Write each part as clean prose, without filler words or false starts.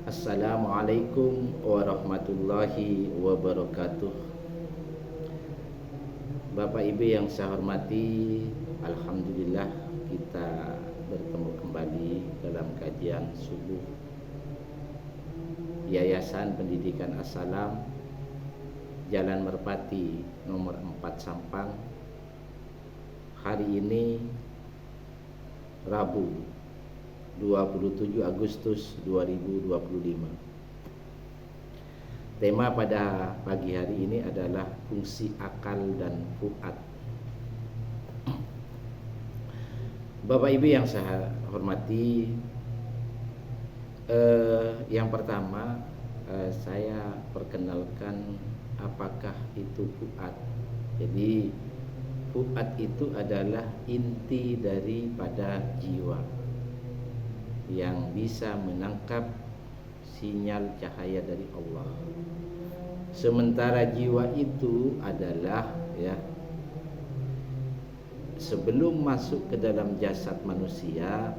Assalamualaikum warahmatullahi wabarakatuh. Bapak Ibu yang saya hormati, alhamdulillah kita bertemu kembali dalam kajian subuh Yayasan Pendidikan As-Salam, Jalan Merpati nomor 4 Sampang. Hari ini Rabu 27 Agustus 2025. Tema pada pagi hari ini adalah fungsi akal dan fuad. Bapak Ibu yang saya hormati, yang pertama saya perkenalkan apakah itu fuad. Jadi fuad itu adalah inti daripada jiwa yang bisa menangkap sinyal cahaya dari Allah. Sementara jiwa itu adalah sebelum masuk ke dalam jasad manusia,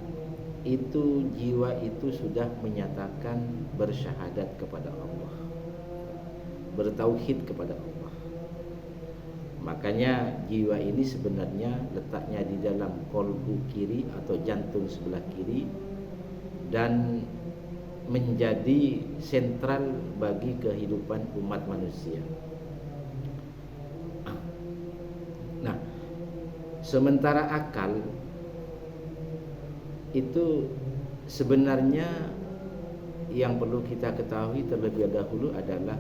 itu jiwa itu sudah menyatakan bersyahadat kepada Allah, bertauhid kepada Allah. Makanya jiwa ini sebenarnya letaknya di dalam kolbu kiri atau jantung sebelah kiri, dan menjadi sentral bagi kehidupan umat manusia. Nah, sementara akal itu sebenarnya yang perlu kita ketahui terlebih dahulu adalah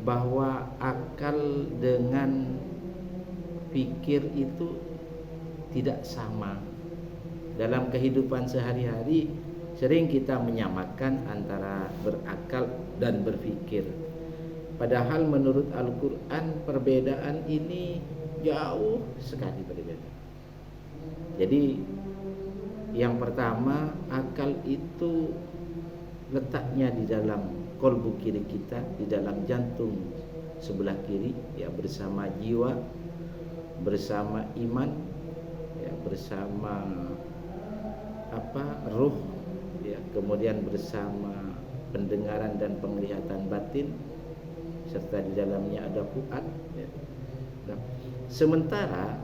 bahwa akal dengan pikir itu tidak sama. Dalam kehidupan sehari-hari sering kita menyamakan antara berakal dan berpikir. Padahal menurut Al-Quran perbedaan ini jauh sekali berbeda. Jadi yang pertama, akal itu letaknya di dalam kolbu kiri kita, di dalam jantung sebelah kiri, bersama jiwa, bersama iman, bersama ruh, kemudian bersama pendengaran dan penglihatan batin, serta di dalamnya ada fuad. Nah, sementara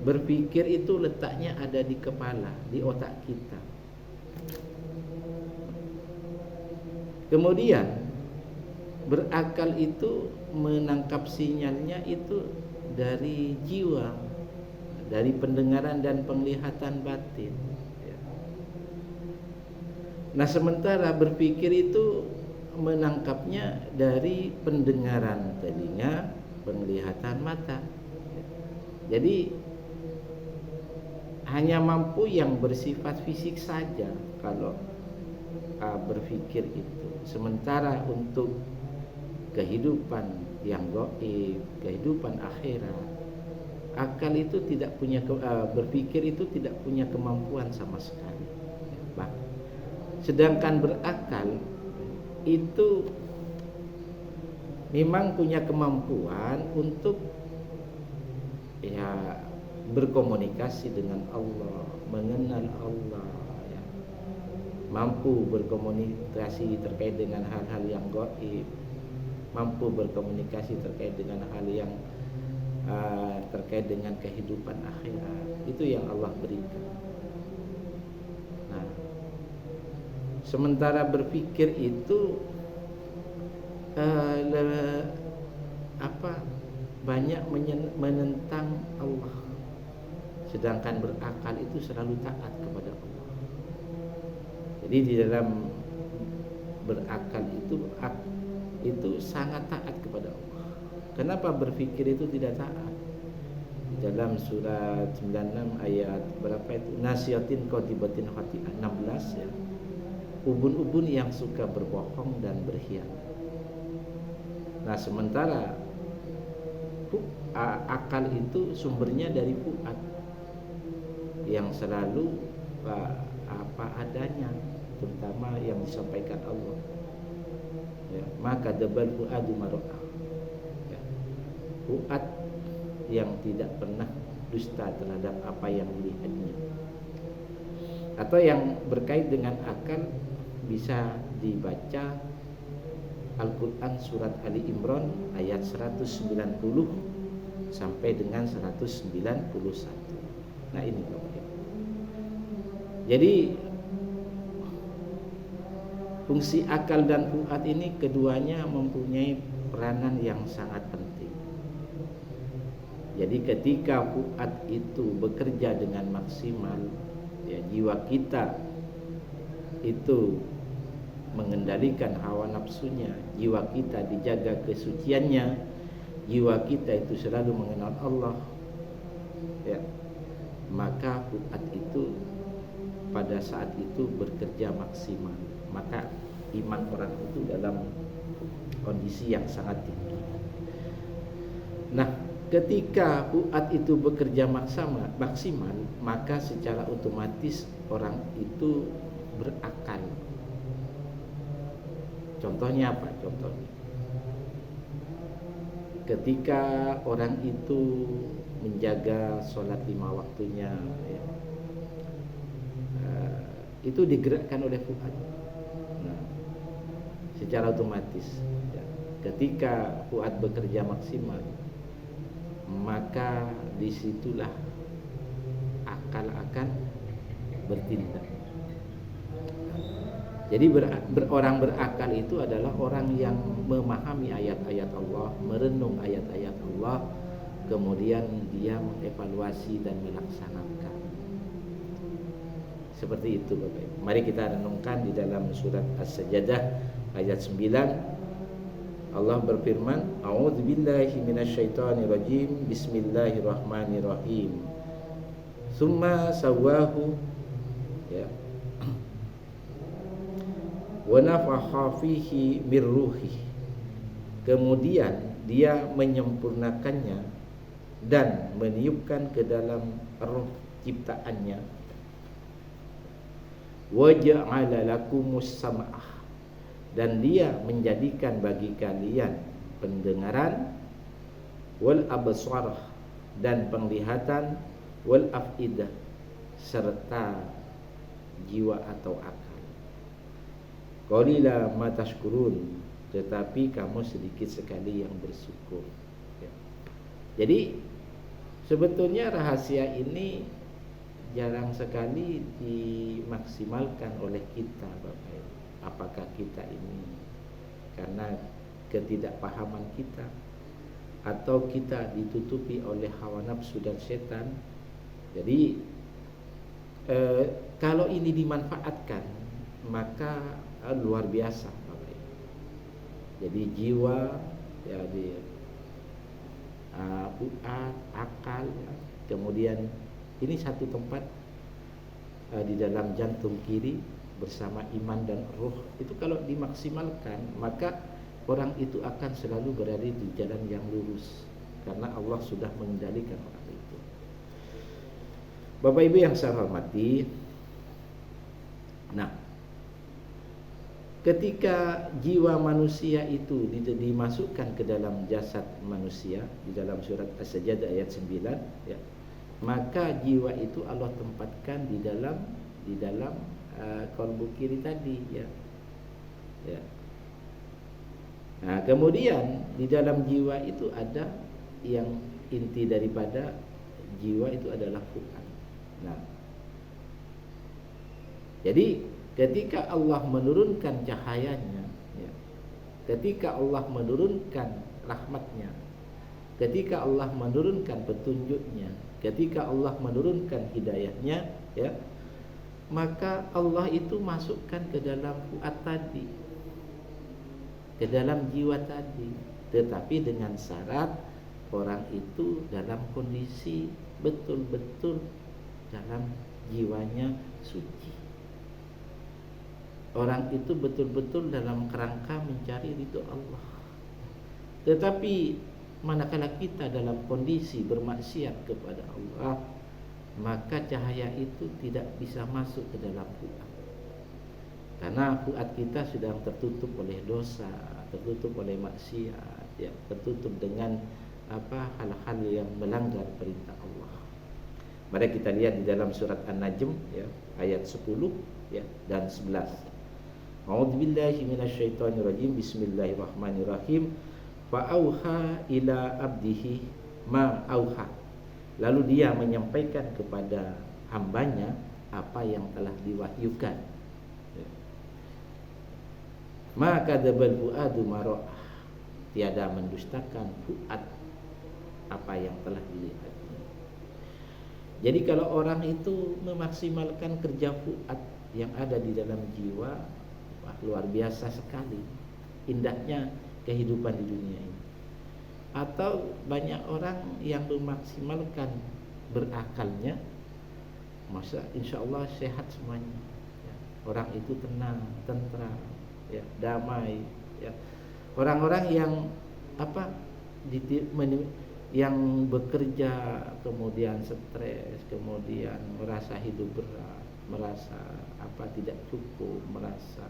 berpikir itu letaknya ada di kepala, di otak kita. Kemudian berakal itu menangkap sinyalnya itu dari jiwa, dari pendengaran dan penglihatan batin. Nah, sementara berpikir itu menangkapnya dari pendengaran telinga, penglihatan mata. Jadi hanya mampu yang bersifat fisik saja kalau berpikir itu. Sementara untuk kehidupan yang gaib, kehidupan akhirat, akal itu tidak punya berpikir itu tidak punya kemampuan sama sekali. Sedangkan berakal itu memang punya kemampuan untuk berkomunikasi dengan Allah, mengenal Allah, mampu berkomunikasi terkait dengan hal-hal yang gaib, mampu berkomunikasi terkait dengan hal yang terkait dengan kehidupan akhirat. Itu yang Allah berikan. Nah, sementara berpikir itu banyak menentang Allah, sedangkan berakal itu selalu taat kepada Allah. Jadi di dalam berakal itu sangat taat kepada Allah. Kenapa berpikir itu tidak taat? Di dalam surat 96 ayat berapa itu? Nasiyatin qadibatin khati'ah 16 ubun-ubun yang suka berbohong dan berkhianat. Nah, sementara akal itu sumbernya dari fuad yang selalu apa adanya, terutama yang disampaikan Allah. Maka debal fuadu maro'ah. Fuad yang tidak pernah dusta terhadap apa yang dilihatnya. Atau yang berkait dengan akal bisa dibaca Al-Quran surat Ali Imran ayat 190 sampai dengan 191. Nah ini Bapak Ibu. Jadi fungsi akal dan fuad ini keduanya mempunyai peranan yang sangat penting. Jadi ketika fuad itu bekerja dengan maksimal, ya, jiwa kita itu mengendalikan hawa nafsunya, jiwa kita dijaga kesuciannya, jiwa kita itu selalu mengenal Allah, ya, maka fuad itu pada saat itu bekerja maksimal, maka iman orang itu dalam kondisi yang sangat tinggi. Nah, ketika fuad itu bekerja maksimal, maka secara otomatis orang itu berakal. Contohnya apa? Contohnya, ketika orang itu menjaga sholat 5 waktunya, ya, itu digerakkan oleh fuad. Nah, secara otomatis, ya, ketika fuad bekerja maksimal, maka disitulah akal akan bertindak. Jadi orang berakal itu adalah orang yang memahami ayat-ayat Allah, merenung ayat-ayat Allah, kemudian dia mengevaluasi dan melaksanakan. Seperti itu Bapak Ibu. Mari kita renungkan di dalam surat As-Sajdah ayat 9. Allah berfirman, A'udzubillahi minasyaitonirrajim, Bismillahirrahmanirrahim. Tsumma sawwahu, ya, wa nafakha fihi mir ruhi. Kemudian dia menyempurnakannya dan meniupkan ke dalam roh ciptaannya. Wa ja'ala lakumus sam'ah, dan dia menjadikan bagi kalian pendengaran, wal absar, dan penglihatan, wal afidah, serta jiwa atau akal. Qalila ma tashkurun, tetapi kamu sedikit sekali yang bersyukur, ya. Jadi sebetulnya rahasia ini jarang sekali dimaksimalkan oleh kita Bapak Ibu. Apakah kita ini karena ketidakpahaman kita, atau kita ditutupi oleh hawa nafsu dan setan. Jadi kalau ini dimanfaatkan, maka luar biasa Bapak Ibu. Jadi jiwa, ya, di fuad, akal, ya. Kemudian ini satu tempat di dalam jantung kiri bersama iman dan ruh. Itu kalau dimaksimalkan, maka orang itu akan selalu berada di jalan yang lurus, karena Allah sudah mengendalikan orang itu. Bapak Ibu yang saya hormati, nah, ketika jiwa manusia itu dimasukkan ke dalam jasad manusia di dalam surat As-Sajdah ayat 9, ya, maka jiwa itu Allah tempatkan di dalam kalbu kiri tadi, ya. Ya. Nah, kemudian di dalam jiwa itu ada yang inti daripada jiwa itu adalah fuad. Nah, jadi ketika Allah menurunkan cahayanya, ya, ketika Allah menurunkan rahmatnya, ketika Allah menurunkan petunjuknya, ketika Allah menurunkan hidayahnya, ya, maka Allah itu masukkan ke dalam fuad tadi, ke dalam jiwa tadi, tetapi dengan syarat orang itu dalam kondisi betul-betul dalam jiwanya suci. Orang itu betul-betul dalam kerangka mencari ridho Allah. Tetapi manakala kita dalam kondisi bermaksiat kepada Allah, maka cahaya itu tidak bisa masuk ke dalam fuad. Karena fuad kita sudah tertutup oleh dosa, tertutup oleh maksiat, ya, tertutup dengan hal-hal yang melanggar perintah Allah. Mari kita lihat di dalam surat An-Najm ya, ayat 10 ya dan 11. A'udzubillahi minasyaitonirrajim. Bismillahirrahmanirrahim. Fa auha ila abdihi ma auha. Lalu dia menyampaikan kepada hambanya apa yang telah diwahyukan. Maka dzabal fuadu ma ra'ah. Tiada mendustakan fuad apa yang telah dilihat. Jadi kalau orang itu memaksimalkan kerja fuad yang ada di dalam jiwa, wah, luar biasa sekali indahnya kehidupan di dunia ini. Atau banyak orang yang memaksimalkan berakalnya, masa insya Allah sehat semuanya ya. Orang itu tenang, tentram ya, damai ya. Orang-orang yang yang bekerja kemudian stres, kemudian merasa hidup berat, merasa tidak cukup, merasa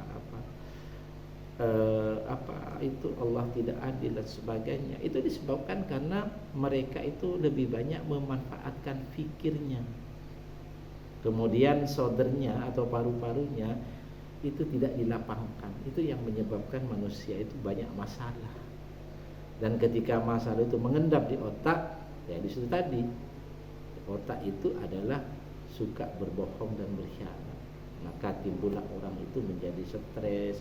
itu Allah tidak adil dan sebagainya. Itu disebabkan karena mereka itu lebih banyak memanfaatkan fikirnya. Kemudian soldernya atau paru-parunya itu tidak dilapangkan. Itu yang menyebabkan manusia itu banyak masalah. Dan ketika masalah itu mengendap di otak, ya di situ tadi, otak itu adalah suka berbohong dan berkhianat. Maka timbullah orang itu menjadi stres,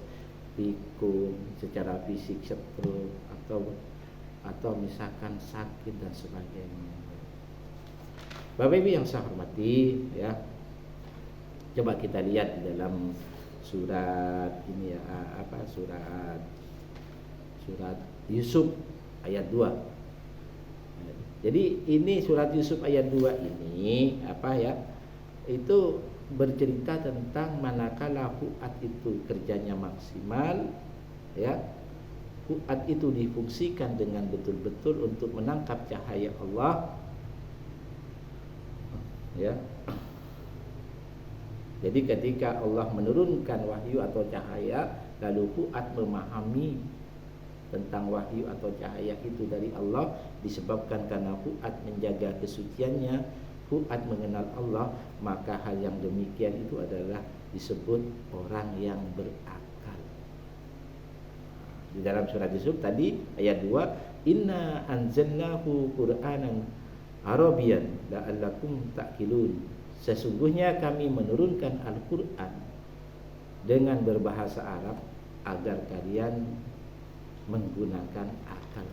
pikun, secara fisik stroke atau misalkan sakit dan sebagainya. Bapak Ibu yang saya hormati, ya. Coba kita lihat di dalam surat ini ya, surat Yusuf ayat 2. Jadi ini surat Yusuf ayat 2 ini itu bercerita tentang manakala fuad itu kerjanya maksimal ya. Fuad itu difungsikan dengan betul-betul untuk menangkap cahaya Allah ya. Jadi ketika Allah menurunkan wahyu atau cahaya, lalu fuad memahami tentang wahyu atau cahaya itu dari Allah, disebabkan karena fuad menjaga kesuciannya, fuad mengenal Allah, maka hal yang demikian itu adalah disebut orang yang berakal. Di dalam surat Yusuf tadi ayat 2, inna anzalnahu qur'anan arabiyyan la'allakum ta'qilun. Sesungguhnya kami menurunkan Al-Qur'an dengan berbahasa Arab agar kalian menggunakan akal